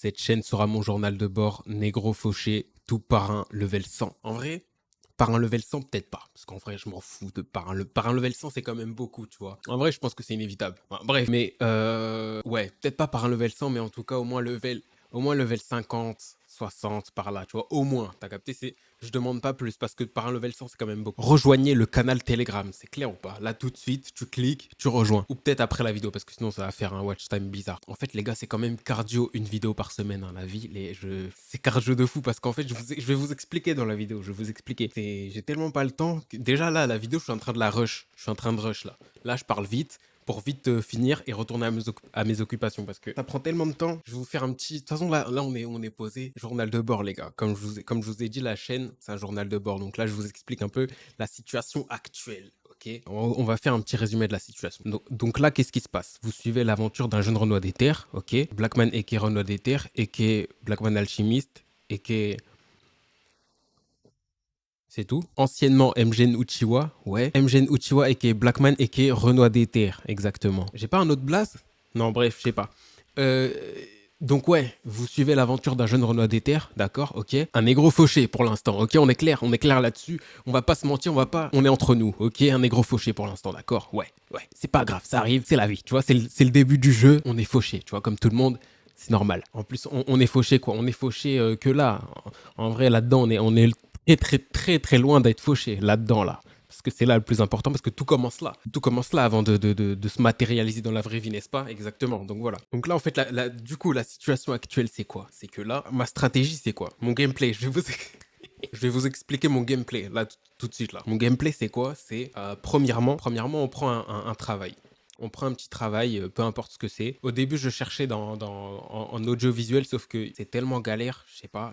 Cette chaîne sera mon journal de bord, négro fauché, tout parrain level 100. En vrai, parrain level 100, peut-être pas. Parce qu'en vrai, je m'en fous de parrain. Le parrain level 100, c'est quand même beaucoup, tu vois. En vrai, je pense que c'est inévitable. Enfin, bref, mais ouais, peut-être pas parrain level 100, mais en tout cas, au moins level 50, 60 par là, tu vois. Au moins, t'as capté, je demande pas plus parce que parrain level 100, c'est quand même beaucoup. Rejoignez le canal Telegram, c'est clair ou pas? Là, tout de suite, tu cliques, tu rejoins. Ou peut-être après la vidéo parce que sinon, ça va faire un watch time bizarre. En fait, les gars, c'est quand même cardio une vidéo par semaine, hein, la vie. C'est cardio de fou parce qu'en fait, je vais vous expliquer dans la vidéo. Je vais vous expliquer. J'ai tellement pas le temps. Déjà là, la vidéo, je suis en train de la rush. Je suis en train de rush là. Là, je parle vite pour vite finir et retourner à mes occupations parce que ça prend tellement de temps. Je vais vous faire un petit. De toute façon, là on est posé. Journal de bord, les gars. Comme je vous ai dit, la chaîne, c'est un journal de bord. Donc là, je vous explique un peu la situation actuelle. Ok, on va faire un petit résumé de la situation. Donc là, qu'est-ce qui se passe? Vous suivez l'aventure d'un jeune Renoir des Terres, ok? Blackman aka Renoir des Terres, aka Blackman Alchimiste, aka c'est tout. Anciennement Mgen Uchiwa, ouais. Mgen Uchiwa aka Blackman aka Renoir des Terres, exactement. J'ai pas un autre blaze? Non, bref, je sais pas. Euh, donc ouais, vous suivez l'aventure d'un jeune Renoir des Terres, d'accord, ok. Un négro fauché pour l'instant, ok, on est clair là-dessus. On va pas se mentir, on est entre nous, ok. Un négro fauché pour l'instant, d'accord, ouais. C'est pas grave, ça arrive, c'est la vie, tu vois. C'est le début du jeu, on est fauché, tu vois, comme tout le monde. C'est normal. En plus, on est fauché quoi. On est fauché que là. En vrai, là-dedans, on est très loin d'être fauché là-dedans là. Parce que c'est là le plus important, parce que tout commence là. Tout commence là avant de se matérialiser dans la vraie vie, n'est-ce pas? Exactement. Donc voilà. Donc là, en fait, du coup, la situation actuelle, c'est quoi? C'est que là, ma stratégie, c'est quoi? Mon gameplay, je vais vous expliquer mon gameplay, là, tout de suite là. Mon gameplay, c'est quoi? C'est, premièrement, on prend un travail. On prend un petit travail, peu importe ce que c'est. Au début, je cherchais en audiovisuel, sauf que c'est tellement galère, je sais pas,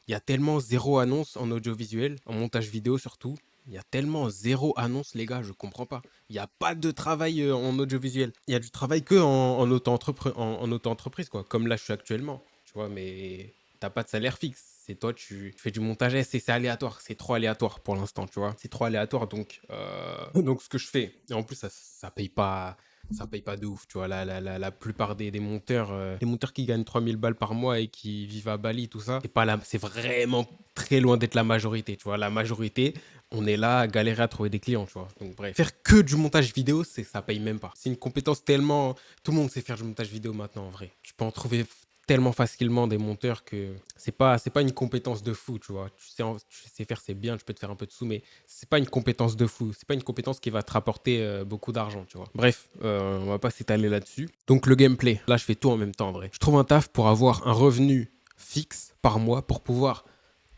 il y a tellement zéro annonce en audiovisuel, en montage vidéo surtout. Il y a tellement zéro annonce, les gars, je comprends pas. Il n'y a pas de travail en audiovisuel. Il y a du travail que en auto-entreprise, quoi. Comme là, je suis actuellement. Tu vois, mais t'as pas de salaire fixe. C'est toi, tu fais du montage, c'est aléatoire. C'est trop aléatoire pour l'instant, tu vois. C'est trop aléatoire, donc ce que je fais. Et en plus, ça paye pas. Ça paye pas de ouf, tu vois. La plupart des monteurs, les monteurs qui gagnent 3000 balles par mois et qui vivent à Bali, tout ça, c'est vraiment très loin d'être la majorité, tu vois. La majorité, on est là à galérer à trouver des clients, tu vois. Donc bref, faire que du montage vidéo, ça paye même pas. C'est une compétence tellement... Tout le monde sait faire du montage vidéo maintenant, en vrai. Tu peux en trouver tellement facilement des monteurs que c'est pas une compétence de fou, tu vois. Tu sais faire, c'est bien, tu peux te faire un peu de sous, mais c'est pas une compétence de fou. C'est pas une compétence qui va te rapporter beaucoup d'argent, tu vois. Bref, on va pas s'étaler là-dessus. Donc le gameplay, là je fais tout en même temps en vrai. Je trouve un taf pour avoir un revenu fixe par mois pour pouvoir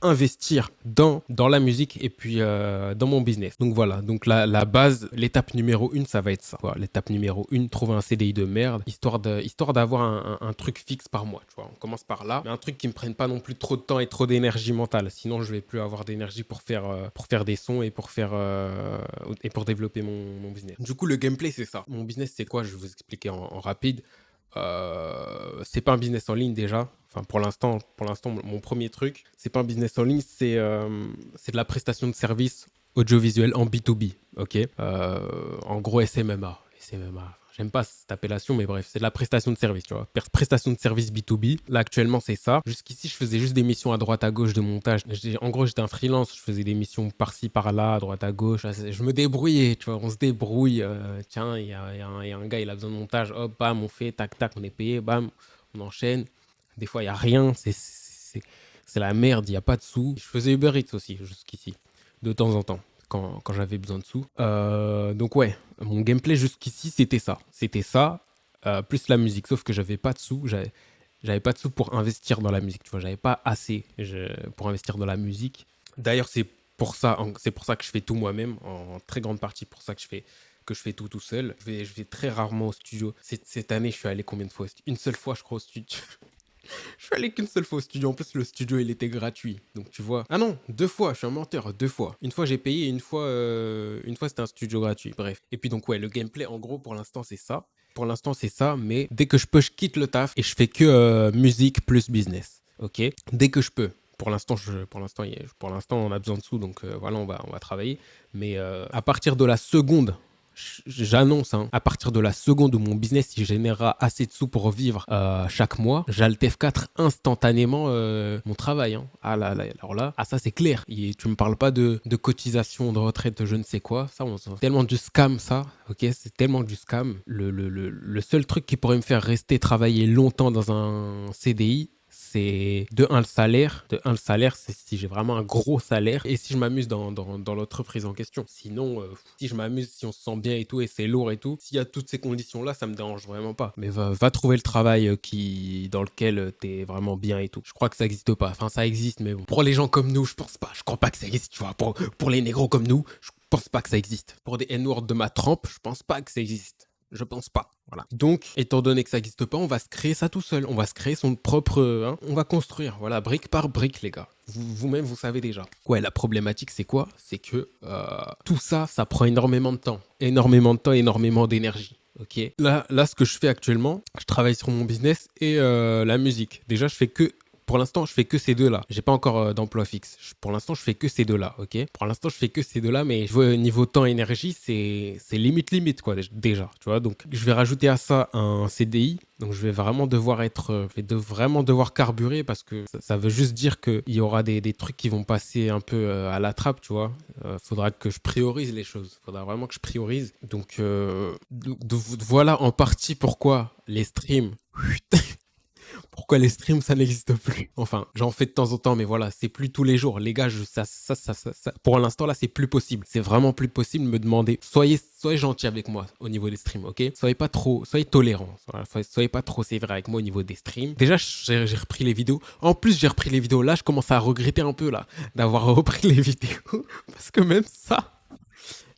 investir dans la musique et puis dans mon business. Donc voilà, donc la base, l'étape numéro 1, ça va être ça. Voilà, l'étape numéro 1, trouver un CDI de merde, histoire d'avoir un truc fixe par mois, tu vois. On commence par là, mais un truc qui me prenne pas non plus trop de temps et trop d'énergie mentale. Sinon, je vais plus avoir d'énergie pour faire des sons et pour développer mon business. Du coup, le gameplay, c'est ça. Mon business, c'est quoi? Je vais vous expliquer en rapide. C'est pas un business en ligne déjà. Enfin, pour l'instant, mon premier truc, c'est pas un business en ligne, c'est de la prestation de services audiovisuel en B2B. Ok. En gros, SMMA. SMMA. J'aime pas cette appellation, mais bref, c'est de la prestation de service, tu vois. Prestation de service B2B. Là, actuellement, c'est ça. Jusqu'ici, je faisais juste des missions à droite à gauche de montage. En gros, j'étais un freelance. Je faisais des missions par-ci, par-là, à droite à gauche. Je me débrouillais, tu vois. On se débrouille. Tiens, il y a un gars, il a besoin de montage. Hop, bam, on fait, tac, tac, on est payé, bam, on enchaîne. Des fois, il n'y a rien. C'est la merde, il n'y a pas de sous. Je faisais Uber Eats aussi, jusqu'ici, de temps en temps quand j'avais besoin de sous. Donc ouais, mon gameplay jusqu'ici, c'était ça. C'était ça, plus la musique. Sauf que j'avais pas de sous. J'avais pas de sous pour investir dans la musique. Tu vois, j'avais pas assez pour investir dans la musique. D'ailleurs, c'est pour ça que je fais tout moi-même, en très grande partie pour ça que je fais tout seul. Je vais très rarement au studio. Cette année, je suis allé combien de fois? Une seule fois, je crois, au studio. Je suis allé qu'une seule fois au studio. En plus, le studio, il était gratuit. Donc, tu vois. Ah non, deux fois. Je suis un menteur. Deux fois. Une fois, j'ai payé. Et une fois, c'était un studio gratuit. Bref. Et puis, donc, ouais, le gameplay, en gros, pour l'instant, c'est ça. Pour l'instant, c'est ça. Mais dès que je peux, je quitte le taf et je fais que musique plus business. Ok. Dès que je peux. Pour l'instant, on a besoin de sous. Donc, voilà, on va travailler. Mais à partir de la seconde j'annonce, hein, à partir de la seconde où mon business il générera assez de sous pour vivre chaque mois, j'altef 4 instantanément mon travail. Hein. Ah là, là, alors là, ah ça c'est clair. Tu me parles pas de cotisation, de retraite, je ne sais quoi. Ça, c'est tellement du scam, ça. Ok, c'est tellement du scam. Le seul truc qui pourrait me faire rester travailler longtemps dans un CDI, c'est de un le salaire. De un le salaire, c'est si j'ai vraiment un gros salaire et si je m'amuse dans l'entreprise en question. Sinon, si je m'amuse, si on se sent bien et tout et c'est lourd et tout, s'il y a toutes ces conditions-là, ça me dérange vraiment pas. Mais va trouver le travail dans lequel t'es vraiment bien et tout. Je crois que ça existe pas. Enfin, ça existe, mais bon. Pour les gens comme nous, je pense pas. Je crois pas que ça existe, tu vois. Pour les négros comme nous, je pense pas que ça existe. Pour des N-words de ma trempe, je pense pas que ça existe. Je pense pas. Voilà. Donc, étant donné que ça n'existe pas, on va se créer ça tout seul. On va se créer son propre... hein, on va construire, voilà, brique par brique, les gars. Vous-même, vous savez déjà. Ouais, la problématique, c'est quoi? C'est que tout ça, ça prend énormément de temps. Énormément de temps, énormément d'énergie. Ok. Là, ce que je fais actuellement, je travaille sur mon business et la musique. Déjà, pour l'instant, je fais que ces deux-là. J'ai pas encore d'emploi fixe. Pour l'instant, je fais que ces deux-là, ok? Pour l'instant, je fais que ces deux-là, mais je vois niveau temps énergie, c'est limite quoi déjà, tu vois. Donc, je vais rajouter à ça un CDI. Donc, je vais vraiment vraiment devoir carburer parce que ça veut juste dire qu'il y aura des trucs qui vont passer un peu à la trappe, tu vois. Faudra que je priorise les choses. Faudra vraiment que je priorise. Donc voilà en partie pourquoi les streams. Pourquoi les streams, ça n'existe plus? Enfin, j'en fais de temps en temps, mais voilà, c'est plus tous les jours. Les gars, pour l'instant, là, c'est plus possible. C'est vraiment plus possible de me demander. Soyez gentils avec moi au niveau des streams, ok? Soyez tolérants. Voilà, soyez pas trop sévères avec moi au niveau des streams. Déjà, j'ai repris les vidéos. En plus, j'ai repris les vidéos. Là, je commence à regretter un peu, là, d'avoir repris les vidéos. Parce que même ça...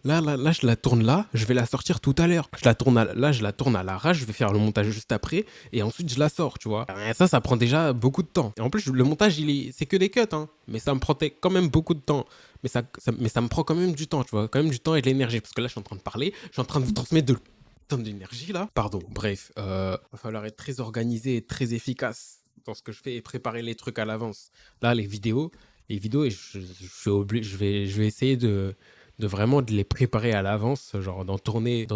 Là, je la tourne là, je vais la sortir tout à l'heure. Je la tourne à l'arrache, je vais faire le montage juste après, et ensuite je la sors, tu vois. Et ça prend déjà beaucoup de temps. Et en plus, le montage, c'est que des cuts, hein. Mais ça me prend quand même beaucoup de temps. Mais ça me prend quand même du temps, tu vois. Quand même du temps et de l'énergie. Parce que là, je suis en train de parler, je suis en train de vous transmettre de tonnes d'énergie, là. Pardon, bref. Va falloir être très organisé et très efficace dans ce que je fais et préparer les trucs à l'avance. Là, les vidéos, et je vais essayer de vraiment de les préparer à l'avance, genre d'en tourner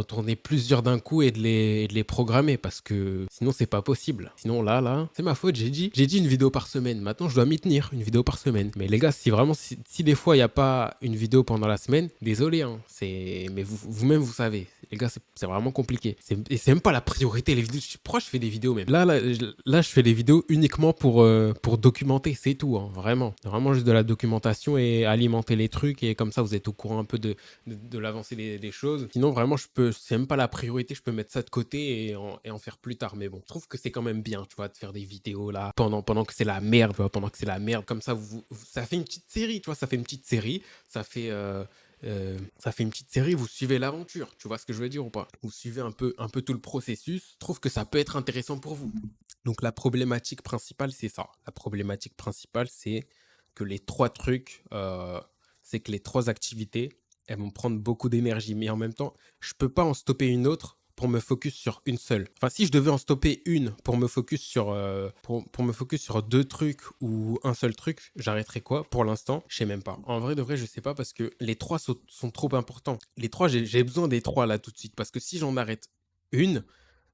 plusieurs d'un coup et de les programmer parce que sinon c'est pas possible. Sinon là, c'est ma faute, j'ai dit une vidéo par semaine. Maintenant je dois m'y tenir, une vidéo par semaine. Mais les gars, si des fois il n'y a pas une vidéo pendant la semaine, désolé, hein, mais vous-même vous savez. Les gars, c'est vraiment compliqué. Et c'est même pas la priorité, les vidéos. Pourquoi je fais des vidéos même? Là, je fais des vidéos uniquement pour documenter, c'est tout, hein, vraiment. Vraiment juste de la documentation et alimenter les trucs et comme ça, vous êtes au courant un peu de l'avancée des choses. Sinon, vraiment, c'est même pas la priorité, je peux mettre ça de côté et en faire plus tard. Mais bon, je trouve que c'est quand même bien, tu vois, de faire des vidéos là pendant que c'est la merde, tu vois, pendant que c'est la merde. Comme ça, ça fait une petite série, tu vois, ça fait une petite série, ça fait une petite série, vous suivez l'aventure, tu vois ce que je veux dire ou pas? Vous suivez un peu tout le processus, je trouve que ça peut être intéressant pour vous. Donc la problématique principale, c'est ça. La problématique principale, c'est que les trois trucs, c'est que les trois activités, elles vont prendre beaucoup d'énergie, mais en même temps, je peux pas en stopper une autre pour me focus sur une seule. Enfin, si je devais en stopper une pour me focus pour me focus sur deux trucs ou un seul truc, j'arrêterais quoi? Pour l'instant, je sais même pas. En vrai, de vrai, je sais pas parce que les trois sont trop importants. Les trois, j'ai besoin des trois là tout de suite parce que si j'en arrête une,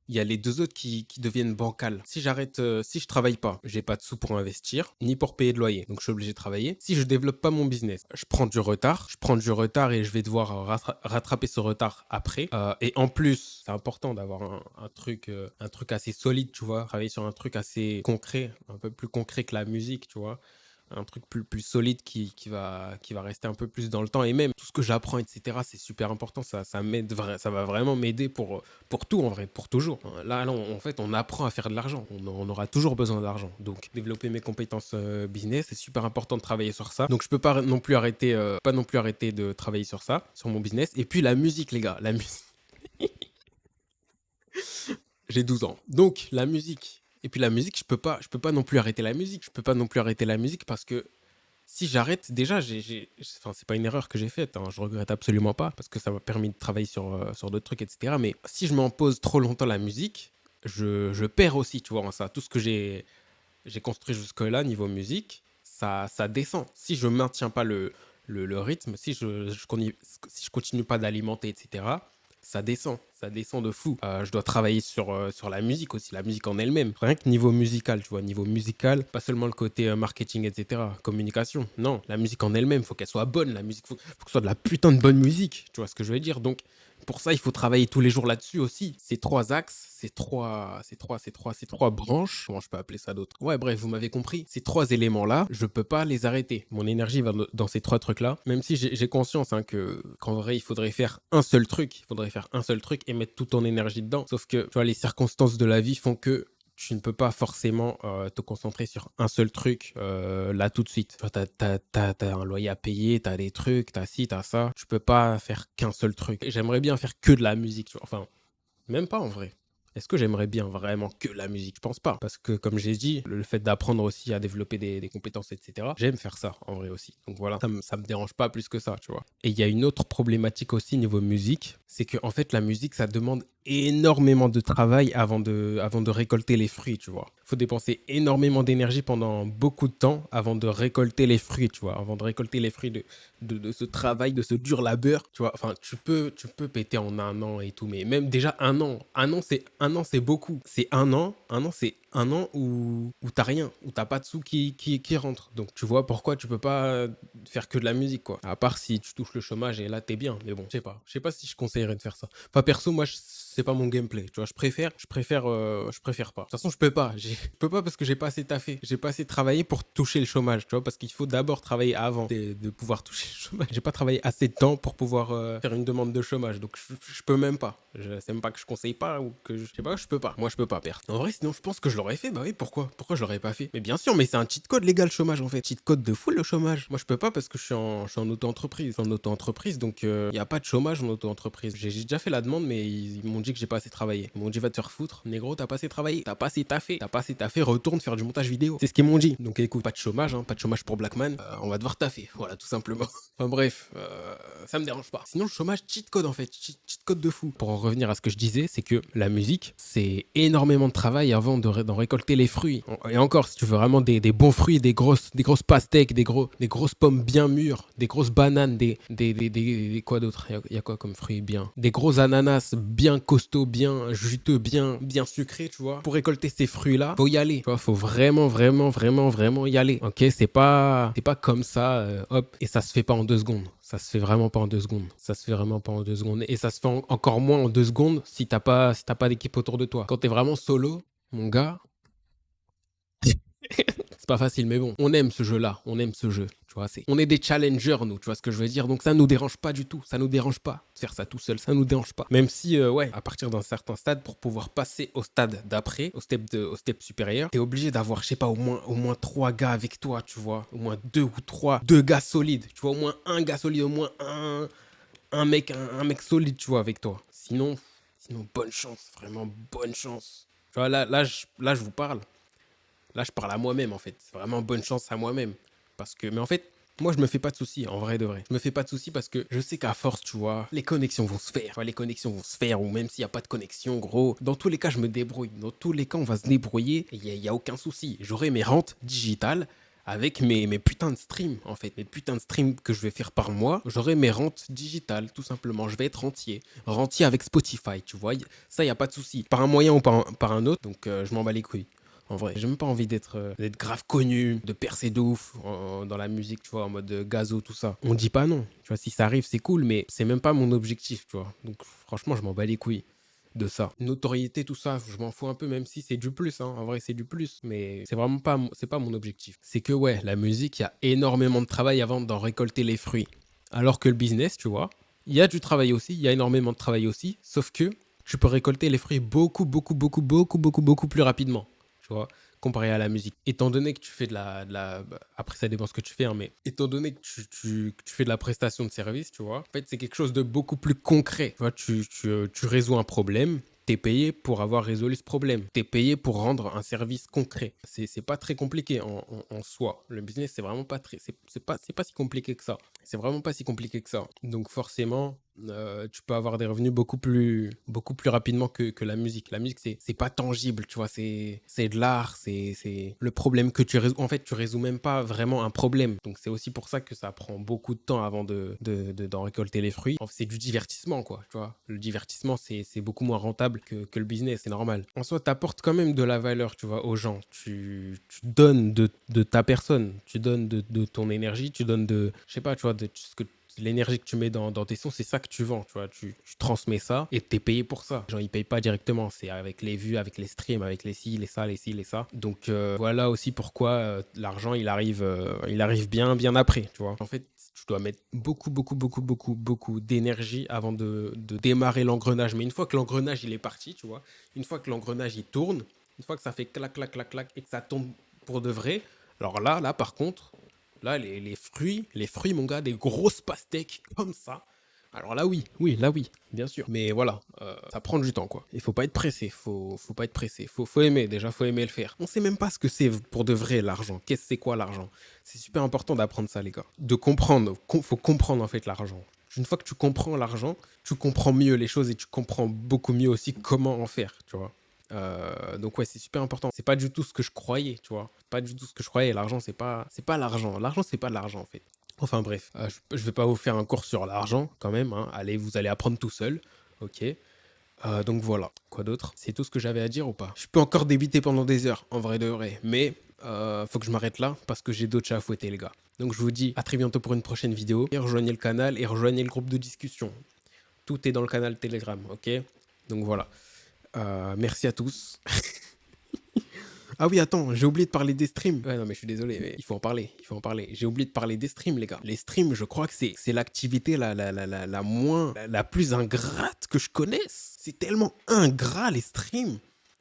il y a les deux autres qui deviennent bancales. Si si je travaille pas, j'ai pas de sous pour investir, ni pour payer de loyer. Donc je suis obligé de travailler. Si je développe pas mon business, je prends du retard. Je prends du retard et je vais devoir rattraper ce retard après. Et en plus, c'est important d'avoir un truc assez solide, tu vois. Travailler sur un truc assez concret, un peu plus concret que la musique, tu vois, un truc plus solide qui va rester un peu plus dans le temps. Et même tout ce que j'apprends, etc., c'est super important. Ça va vraiment m'aider pour tout, en vrai, pour toujours. Là, en fait, on apprend à faire de l'argent. On aura toujours besoin d'argent. Donc, développer mes compétences business, c'est super important de travailler sur ça. Donc, je peux pas non plus arrêter de travailler sur ça, sur mon business. Et puis, la musique, les gars, la musique. J'ai 12 ans. Donc, la musique. Et puis la musique, je peux pas non plus arrêter la musique. Je peux pas non plus arrêter la musique parce que si j'arrête, déjà, enfin, c'est pas une erreur que j'ai faite, hein, je regrette absolument pas, parce que ça m'a permis de travailler sur d'autres trucs, etc. Mais si je m'en pose trop longtemps la musique, je perds aussi, tu vois, en ça. Tout ce que j'ai construit jusque-là, niveau musique, ça descend. Si je maintiens pas le rythme, si je continue pas d'alimenter, etc., ça descend de fou. Je dois travailler sur la musique aussi, la musique en elle-même. Rien que niveau musical, tu vois, niveau musical, pas seulement le côté marketing, etc., communication. Non, la musique en elle-même, faut qu'elle soit bonne, la musique, faut que ce soit de la putain de bonne musique, tu vois ce que je veux dire. Donc, pour ça, il faut travailler tous les jours là-dessus aussi. Ces trois axes, ces trois branches, comment je peux appeler ça d'autre? Ouais, bref, vous m'avez compris. Ces trois éléments-là, je peux pas les arrêter. Mon énergie va dans ces trois trucs-là. Même si j'ai conscience hein, qu'en vrai, il faudrait faire un seul truc. Il faudrait faire un seul truc et mettre toute ton énergie dedans. Sauf que, tu vois, les circonstances de la vie font que tu ne peux pas forcément te concentrer sur un seul truc là tout de suite. Tu vois, t'as un loyer à payer, t'as des trucs, t'as ci, t'as ça. Tu peux pas faire qu'un seul truc. J'aimerais bien faire que de la musique, tu vois. Enfin, même pas en vrai. Est-ce que j'aimerais bien vraiment que la musique? Je pense pas. Parce que, comme j'ai dit, le fait d'apprendre aussi à développer des compétences, etc., j'aime faire ça en vrai aussi. Donc voilà, ça me dérange pas plus que ça, tu vois. Et il y a une autre problématique aussi niveau musique, c'est que en fait, la musique, ça demande énormément de travail avant de récolter les fruits, tu vois. Il faut dépenser énormément d'énergie pendant beaucoup de temps avant de récolter les fruits, tu vois. Avant de récolter les fruits de ce travail, de ce dur labeur, tu vois. Enfin, tu peux péter en un an et tout, mais même déjà un an, c'est beaucoup. C'est un an, c'est un an où t'as rien, où t'as pas de sous qui rentrent. Donc, tu vois pourquoi tu peux pas faire que de la musique, quoi. À part si tu touches le chômage et là, t'es bien. Mais bon, je sais pas. Je sais pas si je conseillerais de faire ça. Enfin, perso, moi, c'est pas mon gameplay. Tu vois, je préfère pas. De toute façon, je peux pas. Je peux pas parce que j'ai pas assez taffé. J'ai pas assez travaillé pour toucher le chômage, tu vois, parce qu'il faut d'abord travailler avant de pouvoir toucher le chômage. J'ai pas travaillé assez de temps pour pouvoir faire une demande de chômage, donc je peux même pas. C'est même pas que je conseille pas ou que je sais pas, je peux pas. Moi, je peux pas perdre. En vrai, sinon, je pense que je l'aurais fait. Bah oui, pourquoi je l'aurais pas fait? Mais bien sûr, mais c'est un cheat code légal chômage en fait. Cheat code de fou le chômage. Moi, je peux pas parce que je suis en auto-entreprise. Je suis en auto-entreprise, donc il y a pas de chômage en auto-entreprise. J'ai déjà fait la demande, mais ils m'ont dit que j'ai pas assez travaillé. Ils m'ont dit va te faire foutre, négro, t'as pas assez travaillé, t'as pas assez taffé, retourne faire du montage vidéo. C'est ce qu'ils m'ont dit. Donc écoute, pas de chômage, hein, pas de chômage pour Blackman. On va devoir taffer, voilà, tout simplement. Enfin bref, ça me dérange pas. Sinon, le chômage, cheat code en fait, cheat code de fou. Pour en revenir à ce que je disais, c'est que la musique, c'est énormément de travail avant d'en récolter les fruits. Et encore, si tu veux vraiment des bons fruits, des grosses pastèques, des grosses pommes bien mûres, des grosses bananes, quoi d'autre? Il y a quoi comme fruits bien? Des gros ananas bien costauds, bien juteux, bien sucrés, tu vois. Pour récolter ces fruits-là, faut y aller. Tu vois, faut vraiment y aller. Ok, c'est pas comme ça, hop, et ça se fait pas en 2 secondes. Ça se fait vraiment pas en 2 secondes. Ça se fait vraiment pas en 2 secondes. Et ça se fait encore moins en 2 secondes si t'as pas d'équipe autour de toi. Quand t'es vraiment solo, mon gars, c'est pas facile, mais bon, on aime ce jeu-là, on aime ce jeu. Tu vois, on est des challengers, nous, tu vois ce que je veux dire. Donc ça nous dérange pas du tout, ça nous dérange pas de faire ça tout seul, ça nous dérange pas. Même si, ouais, à partir d'un certain stade, pour pouvoir passer au stade d'après, au step supérieur, t'es obligé d'avoir, je sais pas, au moins 3 gars avec toi, tu vois. Au moins 2 ou 3, 2 gars solides, tu vois, au moins un gars solide, au moins un mec solide, tu vois, avec toi. Sinon, bonne chance, vraiment bonne chance. Tu vois, là, je vous parle. Là, je parle à moi-même, en fait. C'est vraiment bonne chance à moi-même. Mais en fait, moi, je me fais pas de soucis, en vrai de vrai. Je me fais pas de soucis parce que je sais qu'à force, tu vois, les connexions vont se faire. Tu vois, les connexions vont se faire, ou même s'il n'y a pas de connexion, gros. Dans tous les cas, je me débrouille. Dans tous les cas, on va se débrouiller et il y a aucun souci. J'aurai mes rentes digitales avec mes putains de streams, en fait. Mes putains de streams que je vais faire par mois. J'aurai mes rentes digitales, tout simplement. Je vais être rentier. Rentier avec Spotify, tu vois. Ça, il n'y a pas de souci. Par un moyen ou par un autre. Donc, je m'en bats les couilles. En vrai, j'ai même pas envie d'être grave connu, de percer de ouf dans la musique, tu vois, en mode gazo, tout ça. On dit pas non. Tu vois, si ça arrive, c'est cool, mais c'est même pas mon objectif, tu vois. Donc, franchement, je m'en bats les couilles de ça. Notoriété, tout ça, je m'en fous un peu, même si c'est du plus, hein. En vrai, c'est du plus, mais c'est vraiment pas, c'est pas mon objectif. C'est que, ouais, la musique, il y a énormément de travail avant d'en récolter les fruits. Alors que le business, tu vois, il y a du travail aussi, il y a énormément de travail aussi, sauf que tu peux récolter les fruits beaucoup plus rapidement, tu vois, comparé à la musique. Étant donné que tu fais après, ça dépend ce que tu fais, hein, mais étant donné que tu fais de la prestation de service, tu vois, en fait, c'est quelque chose de beaucoup plus concret. Tu vois, tu résous un problème, t'es payé pour avoir résolu ce problème. T'es payé pour rendre un service concret. C'est pas très compliqué en soi. Le business, c'est vraiment pas très... C'est pas si compliqué que ça. C'est vraiment pas si compliqué que ça. Donc forcément, Tu peux avoir des revenus beaucoup plus rapidement que la musique. La musique, c'est pas tangible, tu vois, c'est de l'art, c'est le problème que tu résous. En fait, tu résous même pas vraiment un problème. Donc, c'est aussi pour ça que ça prend beaucoup de temps avant d'en récolter les fruits. En fait, c'est du divertissement, quoi, tu vois. Le divertissement, c'est beaucoup moins rentable que le business, c'est normal. En soi, tu apportes quand même de la valeur, tu vois, aux gens. Tu donnes de ta personne, tu donnes de ton énergie, tu donnes je sais pas, tu vois, de ce que l'énergie que tu mets dans tes sons, c'est ça que tu vends, tu vois. Tu transmets ça et t'es payé pour ça. Genre, ils payent pas directement. C'est avec les vues, avec les streams, avec les ci, les ça, les ci, les ça. Donc, voilà aussi pourquoi l'argent, il arrive bien après, tu vois. En fait, tu dois mettre beaucoup d'énergie avant de démarrer l'engrenage. Mais une fois que l'engrenage, il est parti, tu vois, une fois que l'engrenage, il tourne, une fois que ça fait clac, clac, clac, clac et que ça tombe pour de vrai, alors là, par contre, là, les fruits, mon gars, des grosses pastèques comme ça. Alors là, là, oui, bien sûr. Mais voilà, ça prend du temps, quoi. Il faut pas être pressé, faut pas être pressé. Faut aimer, déjà, faut aimer le faire. On sait même pas ce que c'est pour de vrai, l'argent. Qu'est-ce que c'est quoi, l'argent? C'est super important d'apprendre ça, les gars. De comprendre, faut comprendre, en fait, l'argent. Une fois que tu comprends l'argent, tu comprends mieux les choses et tu comprends beaucoup mieux aussi comment en faire, tu vois. Donc ouais, c'est super important. C'est pas du tout ce que je croyais, tu vois. Pas du tout ce que je croyais. L'argent, c'est pas l'argent. L'argent, c'est pas de l'argent en fait. Enfin bref, je vais pas vous faire un cours sur l'argent quand même, hein. Allez, vous allez apprendre tout seul, ok. Donc voilà. Quoi d'autre? C'est tout ce que j'avais à dire ou pas? Je peux encore débiter pendant des heures, en vrai de vrai, mais faut que je m'arrête là parce que j'ai d'autres chats à fouetter, les gars. Donc je vous dis à très bientôt pour une prochaine vidéo. Et rejoignez le canal et rejoignez le groupe de discussion. Tout est dans le canal Telegram, ok. Donc voilà. Merci à tous. Ah oui, attends, j'ai oublié de parler des streams. Ouais, non, mais je suis désolé, mais il faut en parler, il faut en parler. J'ai oublié de parler des streams, les gars. Les streams, je crois que c'est l'activité la moins, la plus ingrate que je connaisse. C'est tellement ingrat, les streams.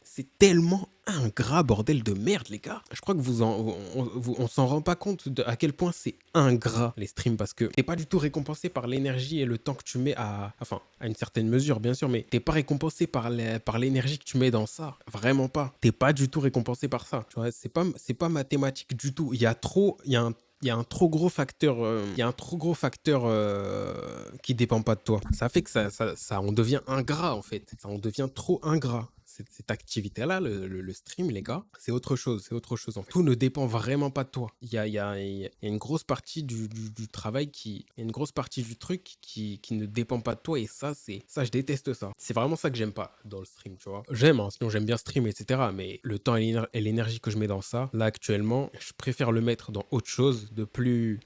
C'est tellement ingrat, bordel de merde, les gars. Je crois que on s'en rend pas compte à quel point c'est ingrat, les streams, parce que t'es pas du tout récompensé par l'énergie et le temps que tu mets enfin, à une certaine mesure, bien sûr, mais t'es pas récompensé par l'énergie que tu mets dans ça. Vraiment pas. T'es pas du tout récompensé par ça. Tu vois, c'est pas mathématique du tout. Il y a un trop gros facteur, qui dépend pas de toi. Ça fait que ça on devient ingrat en fait. Ça on devient trop ingrat. Cette activité-là, le stream, les gars, c'est autre chose. C'est autre chose en fait. Tout ne dépend vraiment pas de toi. Il y a une grosse partie du travail il y a une grosse partie du truc qui ne dépend pas de toi et ça, je déteste ça. C'est vraiment ça que j'aime pas dans le stream, tu vois. J'aime, hein, sinon j'aime bien stream, etc. Mais le temps et l'énergie que je mets dans ça, là actuellement, je préfère le mettre dans autre chose de plus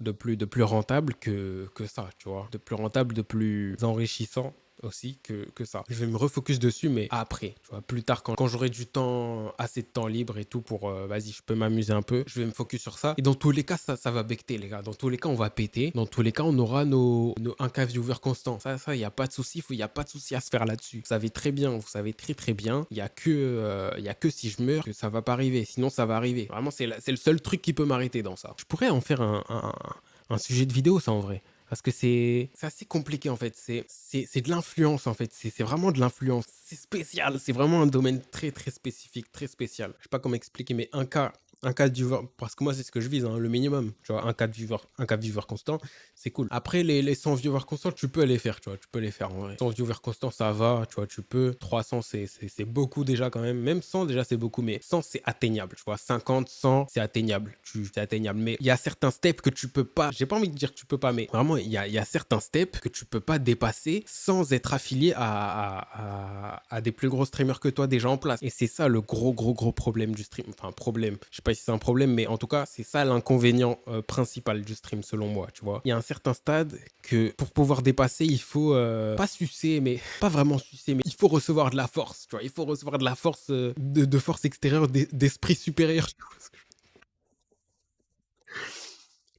rentable que ça, tu vois. De plus rentable, de plus enrichissant aussi que ça. Je vais me refocus dessus, mais après, tu vois, plus tard, quand j'aurai du temps, assez de temps libre et tout pour, vas-y, je peux m'amuser un peu, je vais me focus sur ça. Et dans tous les cas, ça va becter, les gars. Dans tous les cas, on va péter. Dans tous les cas, on aura nos 1K viewers constants. Ça, il n'y a pas de souci, il n'y a pas de souci à se faire là-dessus. Vous savez très bien, vous savez très bien, il y a que si je meurs que ça va pas arriver. Sinon, ça va arriver. Vraiment, c'est le seul truc qui peut m'arrêter dans ça. Je pourrais en faire un sujet de vidéo, ça, en vrai. Parce que c'est assez compliqué en fait. C'est de l'influence en fait. C'est vraiment de l'influence. C'est spécial. C'est vraiment un domaine très spécifique, très spécial. Je sais pas comment expliquer, mais un cas de viewer, parce que moi c'est ce que je vise, hein, le minimum. Tu vois, un cas de viewer constant, c'est cool. Après les 100 viewers constants, tu peux les faire, tu vois, tu peux les faire en vrai. 100 viewers constants, ça va, tu vois, tu peux. 300, c'est beaucoup déjà quand même. Même 100 déjà c'est beaucoup, mais 100 c'est atteignable, tu vois. 50, 100 c'est atteignable, c'est atteignable. Mais il y a certains steps que tu peux pas. J'ai pas envie de dire que tu peux pas, mais vraiment il y a certains steps que tu peux pas dépasser sans être affilié à des plus gros streamers que toi déjà en place. Et c'est ça le gros problème du stream. Enfin problème. Je sais pas si c'est un problème, mais en tout cas, c'est ça l'inconvénient principal du stream, selon moi, tu vois. Il y a un certain stade que pour pouvoir dépasser, il faut pas sucer, mais pas vraiment sucer, mais il faut recevoir de la force, tu vois. Il faut recevoir de la force, de force extérieure, d'esprit supérieur.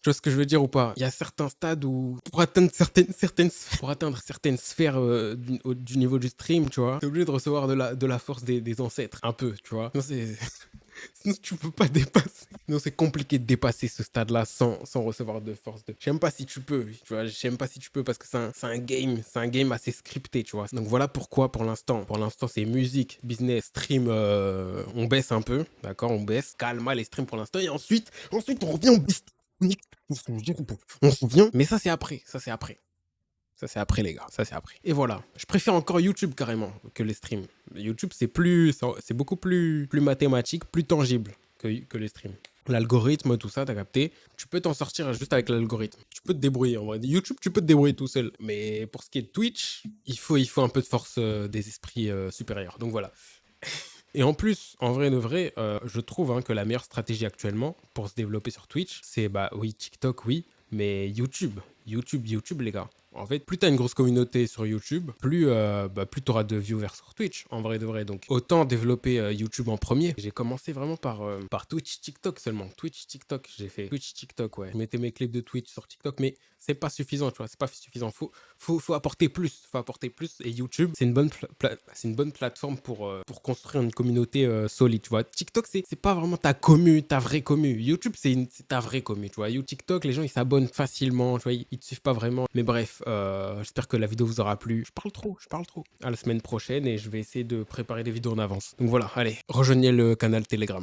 Tu vois ce que je veux dire ou pas? Il y a certains stades où, pour atteindre certaines sphères du niveau du stream, tu vois, t'es obligé de recevoir de la force des ancêtres, un peu, tu vois. Non, sinon, tu peux pas dépasser. Non, c'est compliqué de dépasser ce stade-là sans recevoir de force de. Je sais même pas si tu peux, tu vois. Je sais même pas si tu peux parce que c'est un game assez scripté, tu vois. Donc voilà pourquoi pour l'instant. Pour l'instant, c'est musique, business, stream, on baisse un peu, d'accord, on baisse. Calma les streams pour l'instant et ensuite on revient au business. On se revient, mais ça c'est après, Ça, c'est après, les gars. Ça, c'est après. Et voilà. Je préfère encore YouTube carrément que les streams. YouTube, c'est beaucoup plus mathématique, plus tangible que les streams. L'algorithme, tout ça, t'as capté. Tu peux t'en sortir juste avec l'algorithme. Tu peux te débrouiller en vrai. YouTube, tu peux te débrouiller tout seul. Mais pour ce qui est de Twitch, il faut un peu de force des esprits supérieurs. Donc voilà. Et en plus, en vrai de vrai, je trouve que la meilleure stratégie actuellement pour se développer sur Twitch, c'est bah oui, TikTok, oui, mais YouTube. YouTube, les gars. En fait, plus t'as une grosse communauté sur YouTube, plus t'auras de viewers sur Twitch, en vrai de vrai. Donc, autant développer YouTube en premier. J'ai commencé vraiment par Twitch, TikTok seulement. Twitch, TikTok, j'ai fait Twitch, TikTok, ouais. Je mettais mes clips de Twitch sur TikTok, mais c'est pas suffisant, tu vois. C'est pas suffisant. Faut apporter plus. Faut apporter plus. Et YouTube, c'est une bonne plateforme pour construire une communauté solide, tu vois. TikTok, c'est pas vraiment ta vraie commu. YouTube, c'est ta vraie commu, tu vois. TikTok, les gens, ils s'abonnent facilement, tu vois. Ils te suivent pas vraiment. Mais bref, j'espère que la vidéo vous aura plu. Je parle trop. À la semaine prochaine et je vais essayer de préparer des vidéos en avance. Donc voilà, allez, rejoignez le canal Telegram.